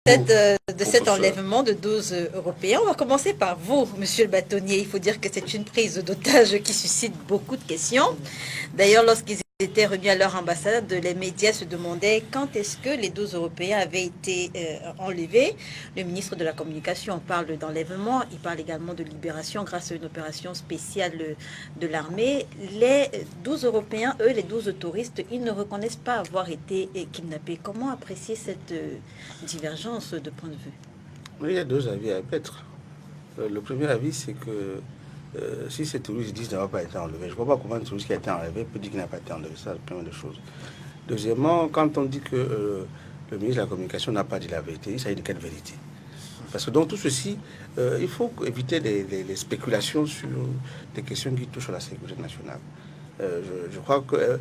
De cet enlèvement de 12 Européens. On va commencer par vous, monsieur le bâtonnier. Il faut dire que c'est une prise d'otage qui suscite beaucoup de questions. D'ailleurs, lorsqu'ils étaient remis à leur ambassade, les médias se demandaient quand est-ce que les 12 Européens avaient été enlevés. Le ministre de la Communication parle d'enlèvement, il parle également de libération grâce à une opération spéciale de l'armée. Les 12 Européens, eux, les 12 touristes, ils ne reconnaissent pas avoir été kidnappés. Comment apprécier cette divergence de point de vue? Oui, il y a deux avis à émettre. Le premier avis, c'est que si ces touristes disent n'avoir pas été enlevés, je ne vois pas comment un touriste qui a été enlevé peut dire qu'il n'a pas été enlevé. C'est la première des choses. Deuxièmement, quand on dit que le ministre de la Communication n'a pas dit la vérité, il s'agit de quelle vérité? Parce que dans tout ceci, il faut éviter les spéculations sur des questions qui touchent à la sécurité nationale. Je crois que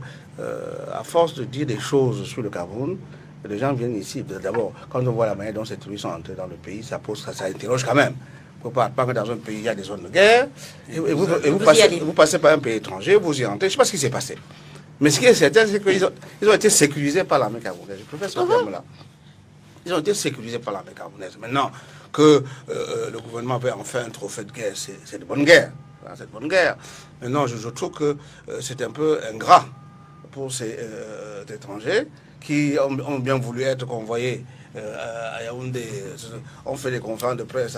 à force de dire des choses sur le Cameroun, les gens viennent ici. D'abord, quand on voit la manière dont ces touristes sont entrés dans le pays, ça interroge quand même. Il ne faut pas que dans un pays, il y a des zones de guerre, et vous passez par un pays étranger, vous y entrez. Je ne sais pas ce qui s'est passé. Mais ce qui est certain, c'est qu'ils ont été sécurisés par l'armée camerounaise. Je préfère ce terme-là. Ils ont été sécurisés par l'armée camerounaise. Maintenant, que le gouvernement avait en fait un trophée de guerre, c'est de bonne guerre. C'est de bonne guerre. Maintenant, je trouve que c'est un peu ingrat pour ces étrangers qui ont bien voulu être convoyés à Yaoundé. On fait des conférences de presse,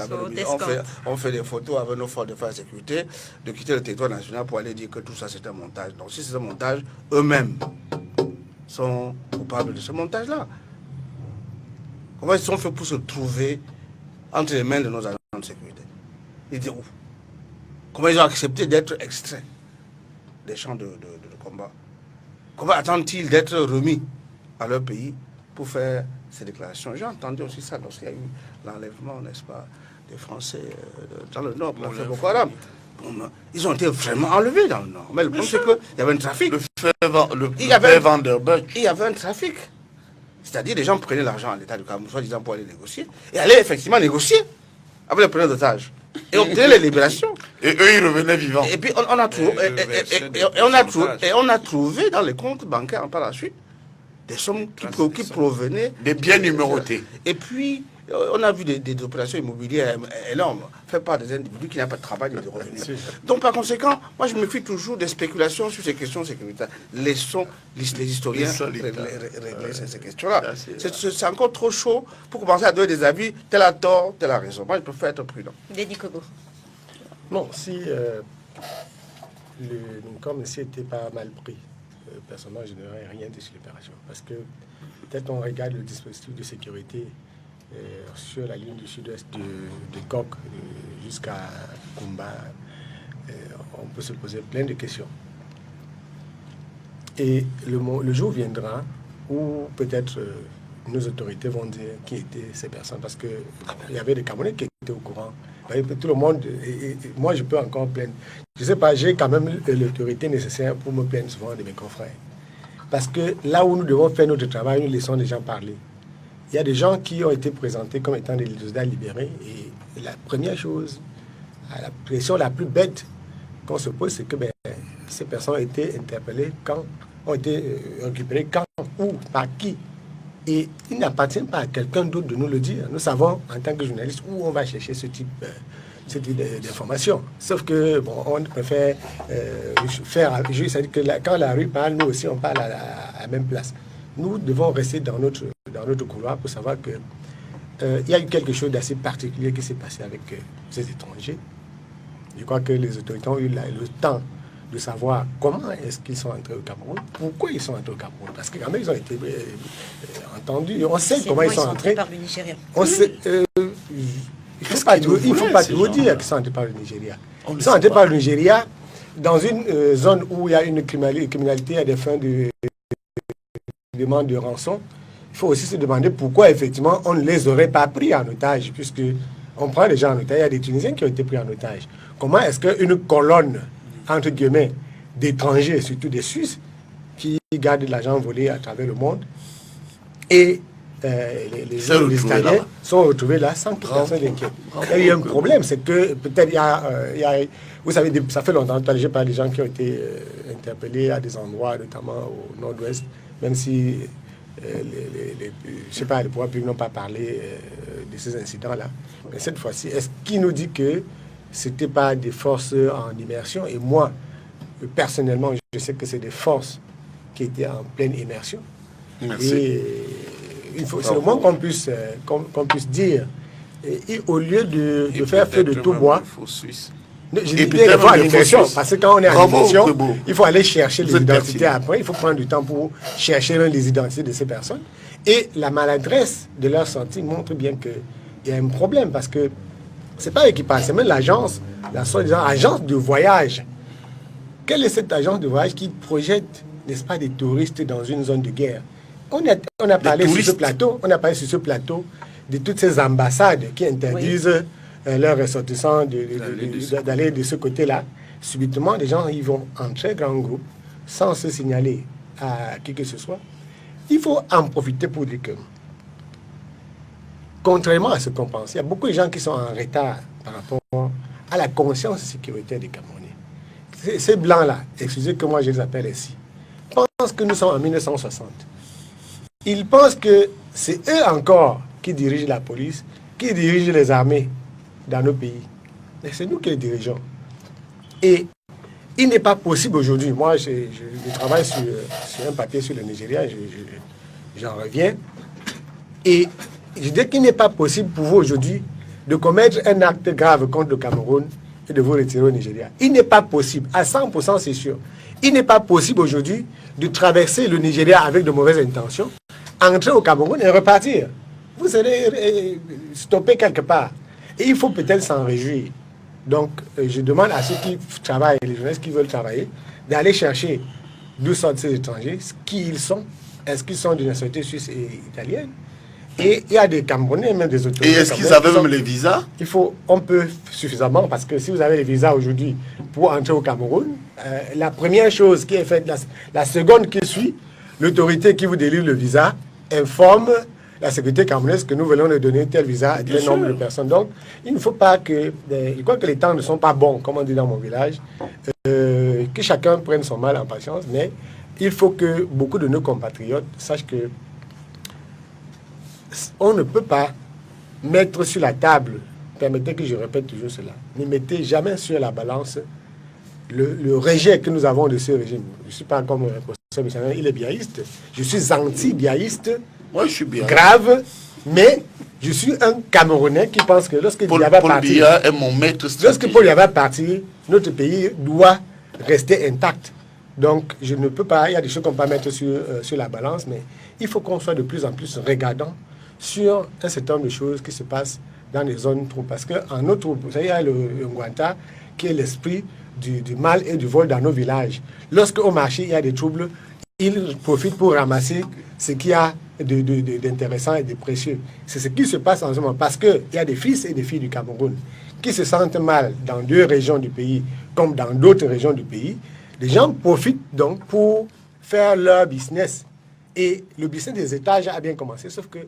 on fait des photos avec nos forces de sécurité, de quitter le territoire national pour aller dire que tout ça c'est un montage. Donc si c'est un montage, eux-mêmes sont coupables de ce montage-là. Comment ils sont faits pour se trouver entre les mains de nos agents de sécurité? Ils disent où? Comment ils ont accepté d'être extraits des champs de combat? Comment attendent-ils d'être remis à leur pays pour faire ces déclarations? J'ai entendu aussi ça lorsqu'il y a eu l'enlèvement, n'est-ce pas, des Français dans le Nord pour faire Boko Haram. Ils ont été vraiment enlevés dans le Nord. Mais le problème, c'est qu'il y avait un trafic. Il y avait un trafic. C'est-à-dire, les gens prenaient l'argent à l'État du Cameroun, soi-disant pour aller négocier, et allaient effectivement négocier avec les preneurs d'otages. Et obtenaient les libérations. Et eux, ils revenaient vivants. Et puis, on a trouvé dans les comptes bancaires par la suite des sommes qui provenaient des biens numérotés. Et puis, on a vu des opérations immobilières énormes faites par des individus qui n'ont pas de travail et de revenus. Donc, par conséquent, moi, je me fie toujours des spéculations sur ces questions sécuritaires. Laissons les historiens régler ces questions-là. C'est encore trop chaud pour commencer à donner des avis. Tel a tort, tel a raison. Moi, je préfère être prudent. Dédi Kogo. Non, si comme s'il n'était pas mal pris, personnellement, je n'aurais rien dit sur l'opération. Parce que peut-être on regarde le dispositif de sécurité sur la ligne du sud-ouest de Coq jusqu'à Kumba, on peut se poser plein de questions. Et le jour viendra où peut-être nos autorités vont dire qui étaient ces personnes, parce qu'il y avait des Camerounais qui étaient au courant. Tout le monde, et moi je peux encore plaindre. Je ne sais pas, j'ai quand même l'autorité nécessaire pour me plaindre souvent de mes confrères. Parce que là où nous devons faire notre travail, nous laissons les gens parler. Il y a des gens qui ont été présentés comme étant des soldats libérés. Et la première chose, la pression la plus bête qu'on se pose, c'est que ces personnes ont été interpellées quand, ont été récupérées quand, où, par qui. Et il n'appartient pas à quelqu'un d'autre de nous le dire. Nous savons, en tant que journalistes, où on va chercher ce type d'informations. Sauf que, bon, on préfère faire... C'est-à-dire que quand la rue parle, nous aussi, on parle à la même place. Nous devons rester dans notre couloir pour savoir que il y a eu quelque chose d'assez particulier qui s'est passé avec ces étrangers. Je crois que les autorités ont eu le temps de savoir comment est-ce qu'ils sont entrés au Cameroun, pourquoi ils sont entrés au Cameroun, parce que quand même ils ont été entendus, on sait comment ils sont entrés. Par le Nigeria. On sait, il ne faut pas tout dire qu'ils sont entrés par le Nigeria. Ils sont entrés par le Nigeria dans une zone où il y a une criminalité à des fins de demande de rançon. Il faut aussi se demander pourquoi effectivement on ne les aurait pas pris en otage, puisque on prend les gens en otage. Il y a des Tunisiens qui ont été pris en otage. Comment est-ce qu'une colonne, entre guillemets, d'étrangers, surtout des Suisses, qui gardent de l'argent volé à travers le monde, et les Italiens sont retrouvés là sans que personne n'inquiète. Il y a un problème, c'est que peut-être il y a vous savez, ça fait longtemps que j'ai parlé des gens qui ont été interpellés à des endroits, notamment au nord-ouest, même si je sais pas, les pouvoirs publics n'ont pas parlé de ces incidents-là. Mais cette fois-ci, est-ce qu'il nous dit que c'était pas des forces en immersion? Et moi, personnellement, je sais que c'est des forces qui étaient en pleine immersion. Merci. Et c'est le moins qu'on puisse dire. Et au lieu de faire feu de tout bois, je dis des fois en immersion, parce que quand on est en immersion, il faut aller chercher les identités après, il faut prendre du temps pour chercher les identités de ces personnes. Et la maladresse de leur sortie montre bien qu'il y a un problème, parce que c'est pas eux qui parlent, c'est même l'agence, la soi-disant agence de voyage. Quelle est cette agence de voyage qui projette, n'est-ce pas, des touristes dans une zone de guerre? On a parlé sur ce plateau, de toutes ces ambassades qui interdisent leurs ressortissants d'aller de ce côté-là. Subitement, les gens ils vont en très grand groupe, sans se signaler à qui que ce soit. Il faut en profiter pour dire que, contrairement à ce qu'on pense, il y a beaucoup de gens qui sont en retard par rapport à la conscience sécuritaire des Camerounais. Ces blancs-là, excusez que moi je les appelle ainsi, pensent que nous sommes en 1960. Ils pensent que c'est eux encore qui dirigent la police, qui dirigent les armées dans nos pays. Mais c'est nous qui les dirigeons. Et il n'est pas possible aujourd'hui, moi je travaille sur un papier sur le Nigeria, j'en reviens, et je dis qu'il n'est pas possible pour vous aujourd'hui de commettre un acte grave contre le Cameroun et de vous retirer au Nigeria. Il n'est pas possible, à 100% c'est sûr, il n'est pas possible aujourd'hui de traverser le Nigeria avec de mauvaises intentions, entrer au Cameroun et repartir. Vous serez stoppé quelque part. Et il faut peut-être s'en réjouir. Donc, je demande à ceux qui travaillent, les journalistes qui veulent travailler, d'aller chercher d'où sortent ces étrangers, qui ils sont, est-ce qu'ils sont d'une nationalité suisse et italienne. Et il y a des Camerounais, même des autorités. Et est-ce qu'ils avaient même les visas? On peut suffisamment, parce que si vous avez les visas aujourd'hui pour entrer au Cameroun, la première chose qui est faite, la seconde qui suit, l'autorité qui vous délivre le visa informe la sécurité camerounaise que nous voulons leur donner tel visa à tel nombre de personnes. Donc, il ne faut pas que... Je crois que les temps ne sont pas bons, comme on dit dans mon village, que chacun prenne son mal en patience, mais il faut que beaucoup de nos compatriotes sachent que on ne peut pas mettre sur la table, permettez que je répète toujours cela, ne mettez jamais sur la balance le rejet que nous avons de ce régime. Je ne suis pas comme un professeur missionnaire, il est biaïste. Je suis anti-biaïste. Moi, je suis bien. Grave, mais je suis un Camerounais qui pense que lorsque Paul Biya est mon maître stratégique. Lorsque Paul Biya va partir, notre pays doit rester intact. Donc, je ne peux pas, il y a des choses qu'on peut pas mettre sur la balance, mais il faut qu'on soit de plus en plus regardant sur un certain nombre de choses qui se passent dans les zones troubles. Parce qu'en nos troubles, vous savez, il y a le Ngwanta qui est l'esprit du mal et du vol dans nos villages. Lorsqu'au marché, il y a des troubles, ils profitent pour ramasser ce qu'il y a d'intéressant et de précieux. C'est ce qui se passe en ce moment. Parce qu'il y a des fils et des filles du Cameroun qui se sentent mal dans deux régions du pays comme dans d'autres régions du pays. Les gens profitent donc pour faire leur business. Et le business des étages a bien commencé, sauf que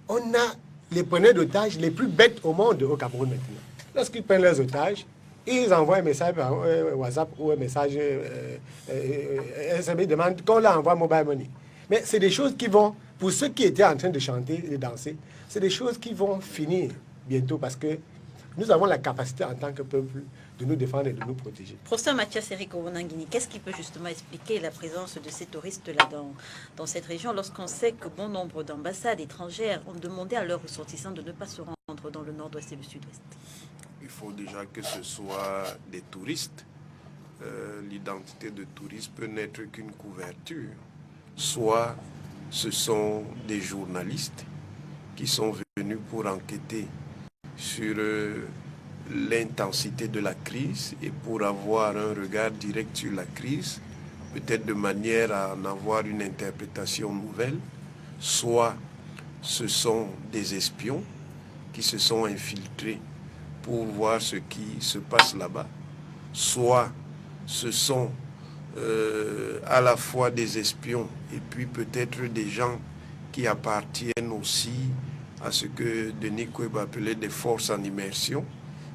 on a les preneurs d'otages les plus bêtes au monde au Cameroun maintenant. Lorsqu'ils prennent leurs otages, ils envoient un message par WhatsApp ou un message SMS, demandent qu'on leur envoie mobile money. Mais c'est des choses qui vont, pour ceux qui étaient en train de chanter et danser, c'est des choses qui vont finir bientôt parce que nous avons la capacité en tant que peuple de nous défendre et de nous protéger. Professeur Mathias Eric Owonangini, qu'est-ce qui peut justement expliquer la présence de ces touristes-là dans cette région lorsqu'on sait que bon nombre d'ambassades étrangères ont demandé à leurs ressortissants de ne pas se rendre dans le nord-ouest et le sud-ouest? Il faut déjà que ce soit des touristes. L'identité de touriste peut n'être qu'une couverture. Soit ce sont des journalistes qui sont venus pour enquêter sur l'intensité de la crise et pour avoir un regard direct sur la crise, peut-être de manière à en avoir une interprétation nouvelle, soit ce sont des espions qui se sont infiltrés pour voir ce qui se passe là-bas, soit ce sont à la fois des espions et puis peut-être des gens qui appartiennent aussi à ce que Denis Koueb appelait des forces en immersion,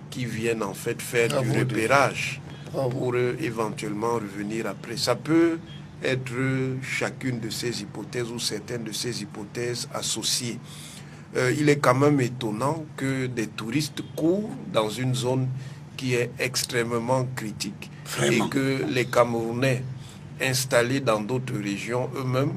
qui viennent en fait faire du repérage pour éventuellement revenir après. Ça peut être chacune de ces hypothèses ou certaines de ces hypothèses associées. Il est quand même étonnant que des touristes courent dans une zone qui est extrêmement critique. Vraiment. Et que les Camerounais installés dans d'autres régions eux-mêmes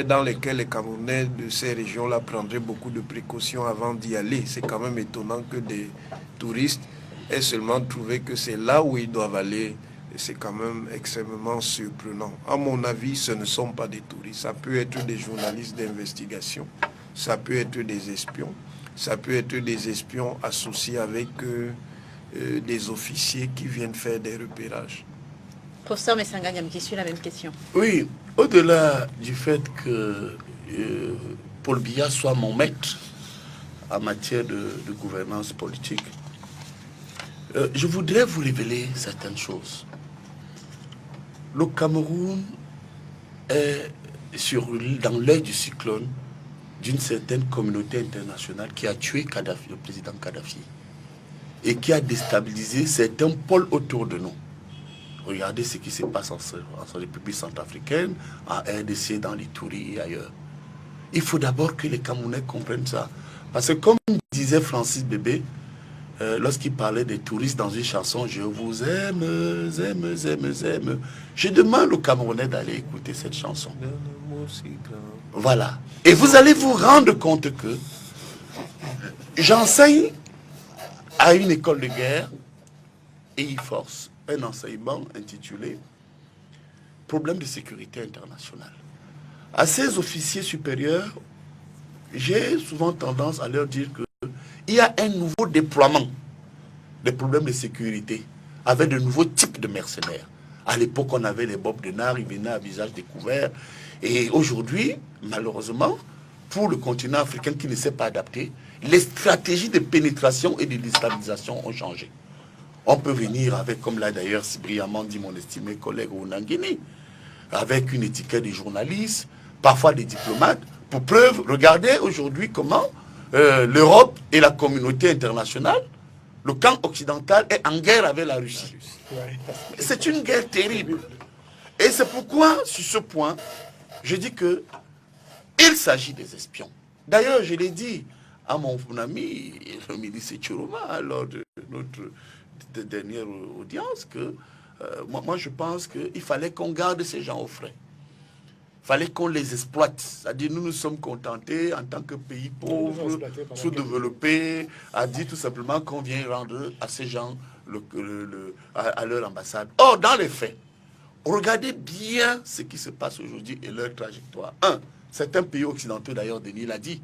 dans lesquelles les Camerounais de ces régions-là prendraient beaucoup de précautions avant d'y aller. C'est quand même étonnant que des touristes aient seulement trouvé que c'est là où ils doivent aller. C'est quand même extrêmement surprenant. À mon avis, ce ne sont pas des touristes. Ça peut être des journalistes d'investigation, ça peut être des espions, ça peut être des espions associés avec des officiers qui viennent faire des repérages. Professeur Messanganyam, qui suit la même question. Oui, au-delà du fait que Paul Biya soit mon maître en matière de gouvernance politique, je voudrais vous révéler certaines choses. Le Cameroun est dans l'œil du cyclone d'une certaine communauté internationale qui a tué Kadhafi, le président Kadhafi, et qui a déstabilisé certains pôles autour de nous. Regardez ce qui se passe en République centrafricaine, en RDC, dans l'Ituri et ailleurs. Il faut d'abord que les Camerounais comprennent ça. Parce que comme disait Francis Bébé, lorsqu'il parlait des touristes dans une chanson, je vous aime, aime, aime, aime. Je demande aux Camerounais d'aller écouter cette chanson. Voilà. Et vous allez vous rendre compte que j'enseigne à une école de guerre et il force un enseignement intitulé Problème de sécurité internationale. À ces officiers supérieurs, j'ai souvent tendance à leur dire qu'il y a un nouveau déploiement des problèmes de sécurité avec de nouveaux types de mercenaires. À l'époque, on avait les Bob de Nard, ils venaient à visage découvert. Et aujourd'hui, malheureusement, pour le continent africain qui ne s'est pas adapté, les stratégies de pénétration et de déstabilisation ont changé. On peut venir avec, comme l'a d'ailleurs si brillamment dit mon estimé collègue Ounangini, avec une étiquette de journaliste, parfois des diplomates, pour preuve, regardez aujourd'hui comment l'Europe et la communauté internationale, le camp occidental est en guerre avec la Russie. C'est une guerre terrible. Et c'est pourquoi, sur ce point, je dis que il s'agit des espions. D'ailleurs, je l'ai dit à mon ami, le ministre Chiroma, lors de notre dernière audience, que moi je pense qu'il fallait qu'on garde ces gens au frais. Il fallait qu'on les exploite. C'est-à-dire, nous nous sommes contentés en tant que pays pauvre, sous-développé, à dire tout simplement qu'on vient rendre à ces gens à leur ambassade. Or, dans les faits, regardez bien ce qui se passe aujourd'hui et leur trajectoire. Certains pays occidentaux, d'ailleurs, Denis l'a dit,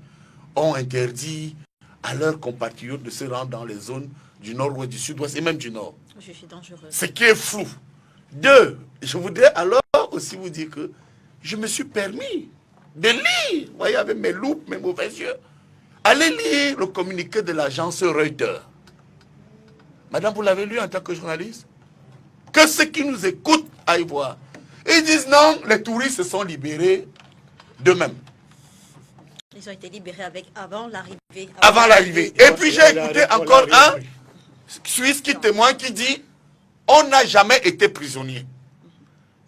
ont interdit à leurs compatriotes de se rendre dans les zones du nord-ouest, du sud-ouest et même du nord. Je suis dangereux. Ce qui est flou. 2, je voudrais alors aussi vous dire que je me suis permis de lire, vous voyez, avec mes loupes, mes mauvais yeux, allez lire le communiqué de l'agence Reuters. Madame, vous l'avez lu en tant que journaliste? Que ceux qui nous écoutent aillent voir. Ils disent non, les touristes se sont libérés d'eux-mêmes. Ils ont été libérés avant l'arrivée. Avant l'arrivée. Et puis j'ai écouté encore un Suisse qui témoigne, qui dit on n'a jamais été prisonnier.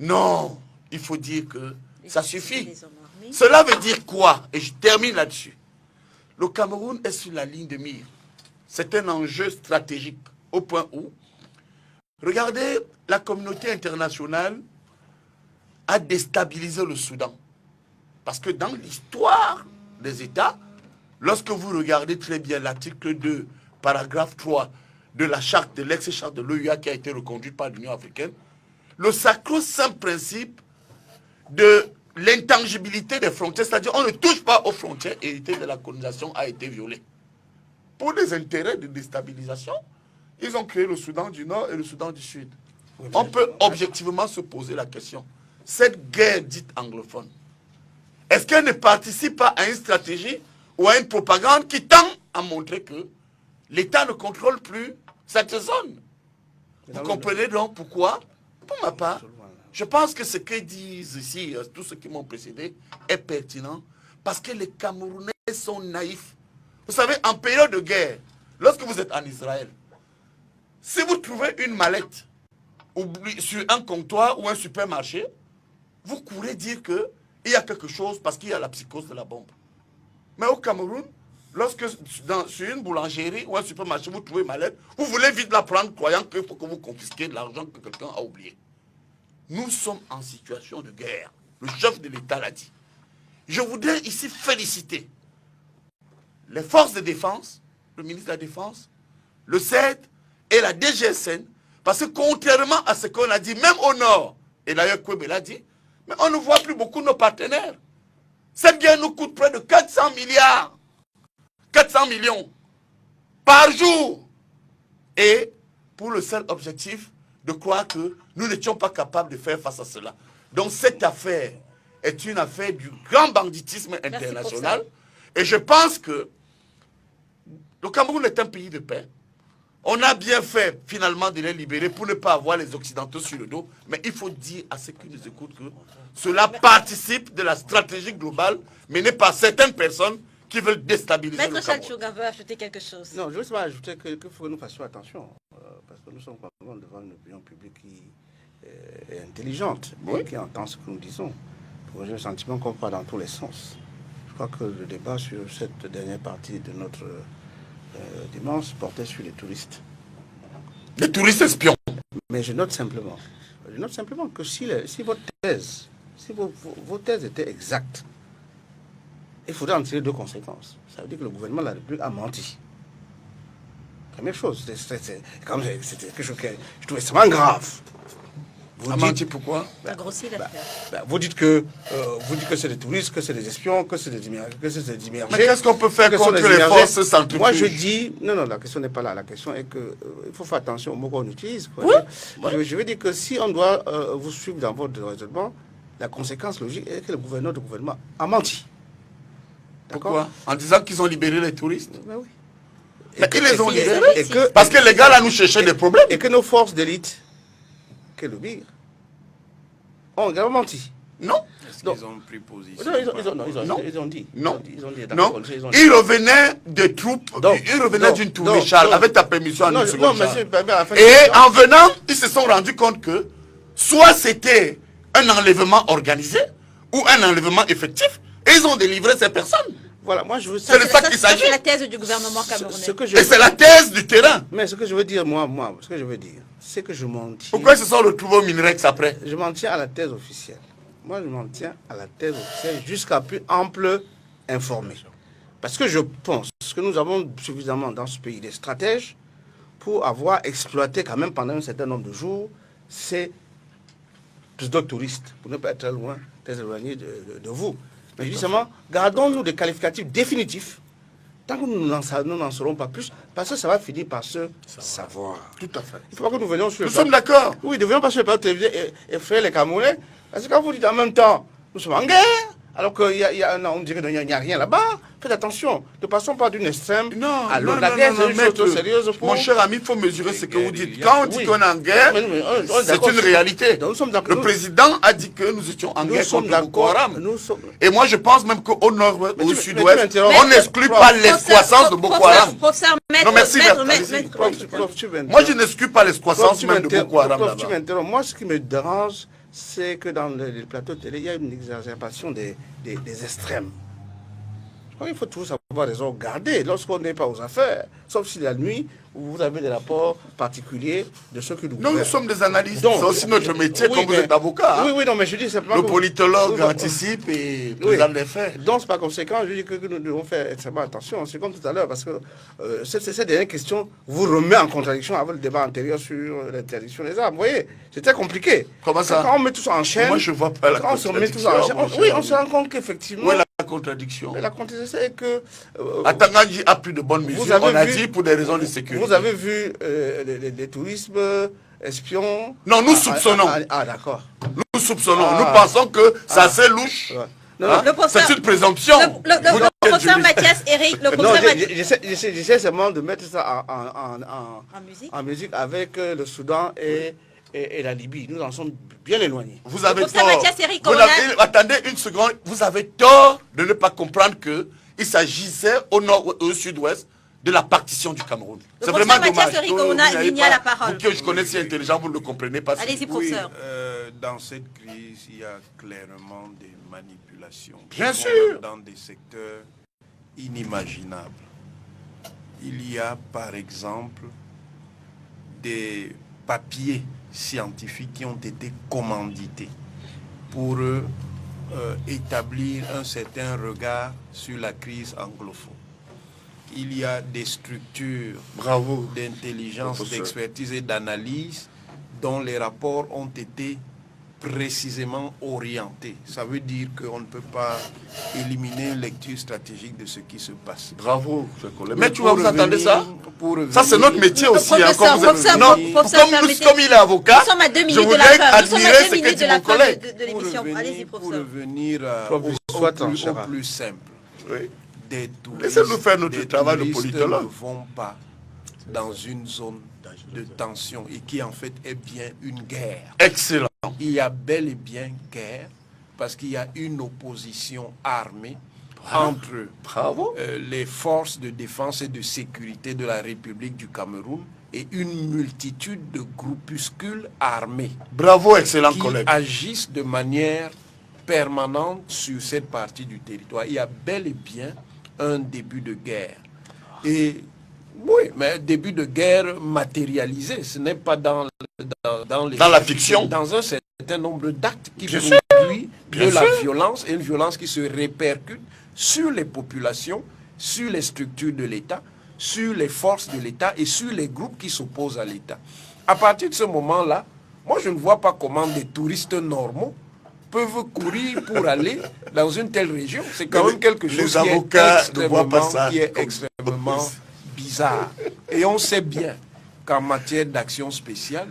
Non, il faut dire que ça suffit. Cela veut dire quoi? Et je termine là-dessus. Le Cameroun est sur la ligne de mire. C'est un enjeu stratégique au point où, regardez, la communauté internationale a déstabilisé le Soudan. Parce que dans l'histoire des États, lorsque vous regardez très bien l'article 2, paragraphe 3 de la charte, de l'ex-charte de l'OUA qui a été reconduite par l'Union africaine, le sacro-saint principe de l'intangibilité des frontières, c'est-à-dire on ne touche pas aux frontières héritées de la colonisation, a été violé. Pour des intérêts de déstabilisation, ils ont créé le Soudan du Nord et le Soudan du Sud. On peut objectivement se poser la question, cette guerre dite anglophone, est-ce qu'elle ne participe pas à une stratégie ou à une propagande qui tend à montrer que l'État ne contrôle plus cette zone? Vous comprenez donc pourquoi? Pour ma part, je pense que ce que disent ici tous ceux qui m'ont précédé est pertinent parce que les Camerounais sont naïfs. Vous savez, en période de guerre, lorsque vous êtes en Israël, si vous trouvez une mallette sur un comptoir ou un supermarché, vous courez dire qu'il y a quelque chose parce qu'il y a la psychose de la bombe. Mais au Cameroun, lorsque sur une boulangerie ou un supermarché, vous trouvez ma lettre, vous voulez vite la prendre croyant qu'il faut que vous confisquiez de l'argent que quelqu'un a oublié. Nous sommes en situation de guerre. Le chef de l'État l'a dit. Je voudrais ici féliciter les forces de défense, le ministre de la Défense, le CED et la DGSN, parce que contrairement à ce qu'on a dit, même au Nord, et d'ailleurs Kwebe l'a dit, mais on ne voit plus beaucoup de nos partenaires. Cette guerre nous coûte près de 400 milliards, 400 millions par jour. Et pour le seul objectif de croire que nous n'étions pas capables de faire face à cela. Donc cette affaire est une affaire du grand banditisme international. Et je pense que le Cameroun est un pays de paix. On a bien fait finalement de les libérer pour ne pas avoir les Occidentaux sur le dos. Mais il faut dire à ceux qui nous écoutent que cela participe de la stratégie globale menée par certaines personnes qui veulent déstabiliser le Maître Cameroun. Chalchouga veut ajouter quelque chose. Non, je veux seulement ajouter qu'il faut que nous fassions attention. Parce que nous sommes devant une opinion publique qui est intelligente, et qui entend ce que nous disons. J'ai le sentiment qu'on part dans tous les sens. Je crois que le débat sur cette dernière partie de notre dimanche portait sur les touristes. Les touristes espions. Mais je note simplement que si votre thèse, si vos thèses étaient exactes, il faudrait en tirer deux conséquences. Ça veut dire que le gouvernement de la République a menti. Première chose, c'était quelque chose que je trouvais extrêmement grave. A menti pourquoi? T'as grossi l'affaire. Vous dites que c'est des touristes, que c'est des espions, que c'est des immergés. Mais qu'est-ce qu'on peut faire contre les forces centrifuges? Moi je dis, non, la question n'est pas là. La question est que il faut faire attention aux mots qu'on utilise. Oui. Je veux dire que si on doit vous suivre dans votre raisonnement, la conséquence logique est que le gouvernement a menti. Pourquoi? En disant qu'ils ont libéré les touristes? Ben oui. Mais ils les ont libérés. Parce que les gars là nous cherchaient des problèmes. Et que nos forces d'élite, que le BIR, ont également menti. Non. Est-ce qu'ils ont pris position? Non, ils ont dit. Non. Non. Ils revenaient des troupes, ils revenaient d'une tournée, Charles, avec ta permission en une seconde. Et en venant, ils se sont rendus compte que soit c'était un enlèvement organisé ou un enlèvement effectif, et ils ont délivré ces personnes. Voilà, moi je veux. C'est de ça qu'il s'agit. C'est la thèse du gouvernement camerounais. Et c'est la thèse du terrain. Mais ce que je veux dire, ce que je veux dire, c'est que je m'en tiens. Pourquoi ils se sont retrouvés au Minerex après? Je m'en tiens à la thèse officielle. Moi, je m'en tiens à la thèse officielle jusqu'à plus ample information. Parce que je pense que nous avons suffisamment dans ce pays des stratèges pour avoir exploité quand même pendant un certain nombre de jours ces pseudo-touristes, pour ne pas être très loin, très éloigné de vous. Mais justement, gardons-nous des qualificatifs définitifs tant que nous n'en saurons pas plus, parce que ça va finir par se savoir. Tout à fait. Il ne faut pas que nous venions sur Nous sommes d'accord. Oui, nous ne devons pas sur le plateau télévisé et faire les Camerounais. Parce que quand vous dites en même temps, nous sommes en guerre, alors qu'on dirait qu'il n'y a rien là-bas, faites attention. Ne passons pas d'une extrême à l'autre. La guerre, c'est une chose trop sérieuse. Mon cher ami, il faut mesurer ce que vous dites. Quand on dit qu'on est en guerre, c'est une réalité. Le président a dit que nous étions en guerre contre Boko Haram. Et moi, je pense même qu'au nord, au sud-ouest, on n'exclut pas l'escroissance de Boko Haram. Non, merci. Moi, je n'exclus pas l'escroissance même de Boko Haram. Moi, ce qui me dérange, c'est que dans les plateaux télé, il y a une exacerbation des extrêmes. Je crois qu'il faut toujours savoir raison garder lorsqu'on n'est pas aux affaires, sauf si la nuit, vous avez des rapports particuliers de ceux qui nous gouvernent. Nous sommes des analystes, c'est aussi notre métier, comme vous êtes avocat. Oui, non, mais je dis simplement... Le politologue anticipe et présente les faits. Donc, par conséquent, je dis que nous devons faire extrêmement attention. C'est comme tout à l'heure, parce que cette dernière question vous remet en contradiction avec le débat antérieur sur l'interdiction des armes. Vous voyez, c'est très compliqué. Comment ça? Quand on met tout ça en chaîne... Moi, je ne vois pas la contradiction. Oui, on se rend compte qu'effectivement... Où est la contradiction? Mais la contradiction, c'est que... Atangandji a pris de bonnes mesures, on a dit, pour des raisons de sécurité. Vous avez vu les tourismes espions? Non, nous soupçonnons. Ah, d'accord. Nous soupçonnons. Nous pensons que c'est assez louche. C'est une présomption. Le professeur Mathias Eric, j'essaie seulement de mettre ça en musique avec le Soudan et la Libye. Nous en sommes bien éloignés. Vous avez tort. Attendez une seconde. Vous avez tort de ne pas comprendre qu'il s'agissait au nord ou au sud-ouest de la partition du Cameroun. C'est professeur vraiment Mathias dommage. Rico, Vous n'avez il y a pas- la parole. Vous que je connais si intelligent, vous ne le comprenez pas. Allez-y, Oui, professeur. dans cette crise, il y a clairement des manipulations. Bien qui sûr. vont même dans des secteurs inimaginables. Il y a par exemple des papiers scientifiques qui ont été commandités pour établir un certain regard sur la crise anglophone. Il y a des structures Bravo. d'intelligence, Professeur. d'expertise et d'analyse dont les rapports ont été précisément orientés. Ça veut dire qu'on ne peut pas éliminer une lecture stratégique de ce qui se passe. Bravo, chers collègues. Mais Mais tu vois, vous entendez ça? pour Ça, c'est notre métier aussi. Hein, Professeur, comme vous êtes- professeur, non, professeur, comme il est avocat, Nous sommes à 2 je minutes de voudrais la fin. Nous sommes à admirer 2 ce que minutes dit de la mon fin collègue. de l'émission. Allez-y, pour professeur. revenir Soit en au Gérard. plus simple, Oui. touristes, Laissez-nous faire notre des travail de touristes politologue. ne vont pas dans une zone de tension et qui en fait est bien une guerre. Excellent. Il y a bel et bien guerre parce qu'il y a une opposition armée entre Bravo. les forces de défense et de sécurité de la République du Cameroun et une multitude de groupuscules armés Bravo, excellent qui collègue. agissent de manière permanente sur cette partie du territoire. Il y a bel et bien un début de guerre. Et oui, mais début de guerre matérialisé, ce n'est pas dans les Dans la fiction. dans un certain nombre d'actes qui Bien produisent Bien de la sûr. violence, et une violence qui se répercute sur les populations, sur les structures de l'État, sur les forces de l'État et sur les groupes qui s'opposent à l'État. À partir de ce moment-là, moi je ne vois pas comment des touristes normaux peuvent courir pour aller dans une telle région. C'est quand Mais même quelque les chose qui est avocats ne voient pas ça qui est comme- extrêmement bizarre. Et on sait bien qu'en matière d'action spéciale,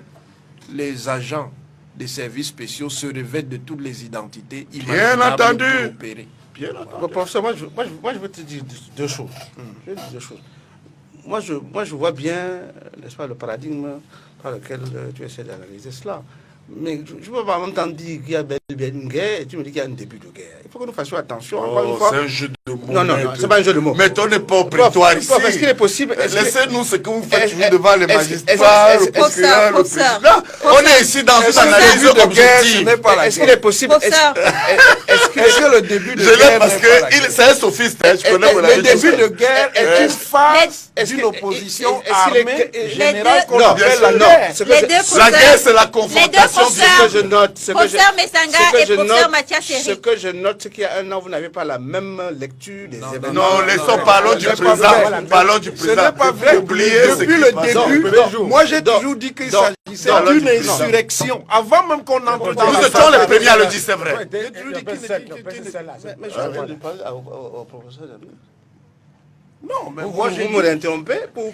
les agents des services spéciaux se revêtent de toutes les identités imaginables entendu. pour opérer. Bien entendu. Bon, professeur, moi, je veux te dire deux choses. Je veux dire deux choses. Moi, je vois bien, n'est-ce pas, le paradigme par lequel tu essaies d'analyser cela. Mais je ne peux pas en même temps dire qu'il y a bien une guerre et tu me dis qu'il y a un début de guerre. Il faut que nous fassions attention. Encore une Oh, fois. c'est un jeu de mots. Non, non, non, maître. c'est pas un jeu de mots. Mettons pas au prétoire ici. Prof, est-ce qu'il est possible Laissez-nous ce que vous faites est-ce- toujours devant les est-ce- magistrats, est-ce- le procureur, le professeur, président. On est ici dans une Est-ce que analyse le début de guerre, objective. ce n'est pas la Est-ce qu'il guerre? est possible Professeur, Est-ce que le début de Je l'aime guerre parce n'est pas la que guerre? c'est un sophiste. Hein, je connais mon Le ami. début de guerre est une phase est-ce d'une que- opposition est-ce qu'il est- armée les générale deux- qu'on Non, appelle la non, guerre. ce que Les je- deux La professeurs- guerre, c'est la les deux confrontation. professeurs- Ce que je note, ce que je- Professeur Messanga ce que et je professeur note- Mathias Ce Eric. que je note, c'est qu'il y a un an, vous n'avez pas la même lecture des événements. Non, laissons, parlons du c'est pas président. vrai. Parlons du Ce président. n'est pas vrai. Oubliez ce Depuis qui le passe. début, Non, moi j'ai donc, toujours dit qu'il donc, s'agissait donc, d'une non. insurrection. Avant même qu'on entre dans Nous la étions phase les premiers à le armée. dire, c'est vrai. Mais je suis en train de parler au professeur Jamil. Non, mais Vous, moi vous j'ai me dit- réinterrompez pour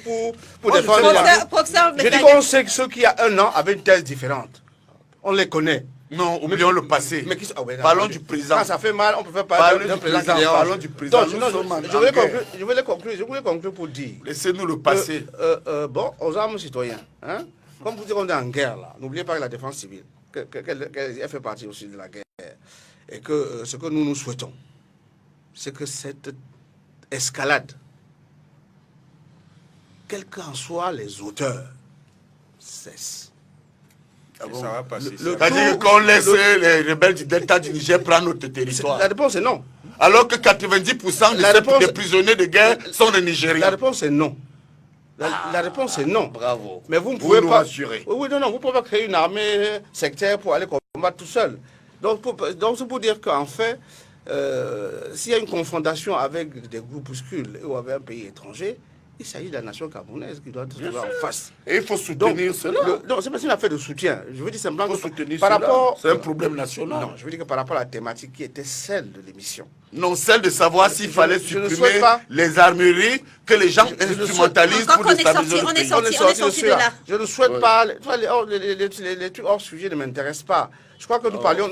Moi, défendre je- la... Professeur Je dis Messanga. qu'on sait que ceux qui, il y a un an, avaient une thèse différente. On les connaît. Non, oublions le passé. Mais qui sont- ah ouais, Parlons attendez. du président. Quand ça fait mal, on peut faire Parlons parler du d'un président président, qui dérange. parlons du président. Donc, Nous non, sommes en je voulais guerre. conclure, je voulais conclure pour dire Laissez-nous le passé. bon, aux armes citoyens, hein, comme vous dites qu'on est en guerre là, n'oubliez pas que la défense civile, qu'elle fait partie aussi de la guerre, et que ce que nous souhaitons, c'est que cette escalade, quels qu'en soient les auteurs, cesse. Ça va passer. Le- C'est-à-dire qu'on laisse les rebelles du Delta du Niger prendre notre territoire. La réponse est non. Alors que 90% La réponse- des prisonniers de guerre sont des La Nigériens. réponse est non. La réponse est non. Bravo. Mais vous ne Vous pouvez nous pas. rassurez. Oui, non, vous pouvez pas créer une armée sectaire pour aller combattre tout seul. Donc, c'est pour dire qu'en fait, s'il y a une confrontation avec des groupuscules ou avec un pays étranger, il s'agit de la nation camerounaise qui doit se trouver en face. Et il faut soutenir cela. Non, c'est pas une affaire de soutien. Je veux dire simplement Il faut que soutenir par cela. rapport. C'est un problème national. Non, je veux dire que par rapport à la thématique qui était celle de l'émission. Non, celle de savoir s'il fallait je ne supprimer souhaite pas. les armeries que les gens instrumentalisent Quand pour on est déstabiliser sorti, le on est pays. sorti. On est sorti de de cela. là. Je ne souhaite pas. Les trucs hors sujet ne m'intéressent pas. Je crois que nous parlions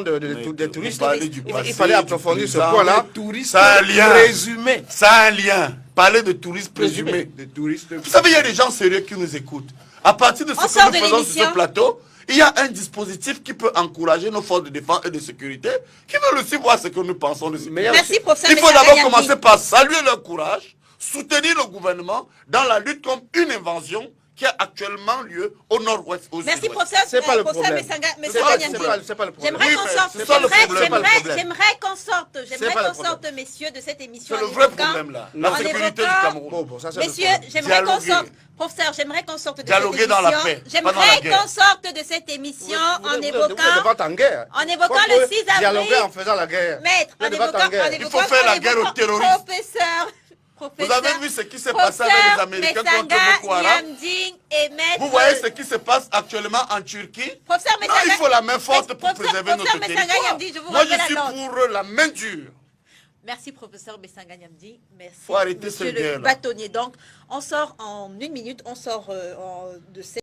des touristes. parlez du Il passé, fallait du approfondir ce présent. point-là. Touristes Ça a un lien. présumés. Ça a un lien. Parler de touristes présumés. Des touristes Vous savez, il y a des gens sérieux qui nous écoutent. À partir de ce On que sort nous de faisons sur l'émission. ce plateau, il y a un dispositif qui peut encourager nos forces de défense et de sécurité, qui veulent aussi voir ce que nous pensons de sécurité. Merci, professeur Il faut Messanga d'abord Yambi. commencer par saluer leur courage, soutenir le gouvernement dans la lutte contre une invasion qui a actuellement lieu au nord-ouest. Merci, professeur. C'est pas le Professeur problème. Messanga Nyamdi. C'est pas le problème. J'aimerais Oui, qu'on mais sorte, c'est ça le problème. j'aimerais qu'on sorte, messieurs, de cette émission. C'est le en vrai évoquant- problème là. en La sécurité du évoquant- Cameroun. Bon, ça c'est le Messieurs, problème. j'aimerais qu'on Dialoguer. sorte. Professeur, j'aimerais qu'on sorte de Dialoguer cette dans la émission. paix, pas dans la J'aimerais guerre. qu'on sorte de cette émission Vous en êtes évoquant. en guerre. en évoquant Pourquoi le vous 6 avril. dialoguer en faisant la guerre. Maître, Vous en êtes en évoquant, guerre. Il faut faire la guerre aux terroristes. Professeur. Vous avez vu ce qui s'est passé avec les Américains contre Boko Haram? Et maître. Vous voyez ce qui se passe actuellement en Turquie? Professeur Non, Messanga- il faut la main forte pour Professeur- préserver notre professeur Messanga territoire. Nyamdi, je vous Moi, je rappelle suis alors. pour la main dure. Merci, professeur Messanga Nyamdi. Merci, Faut arrêter monsieur cette le guerre-là. bâtonnier. Donc, on sort en 1 minute, on sort de cette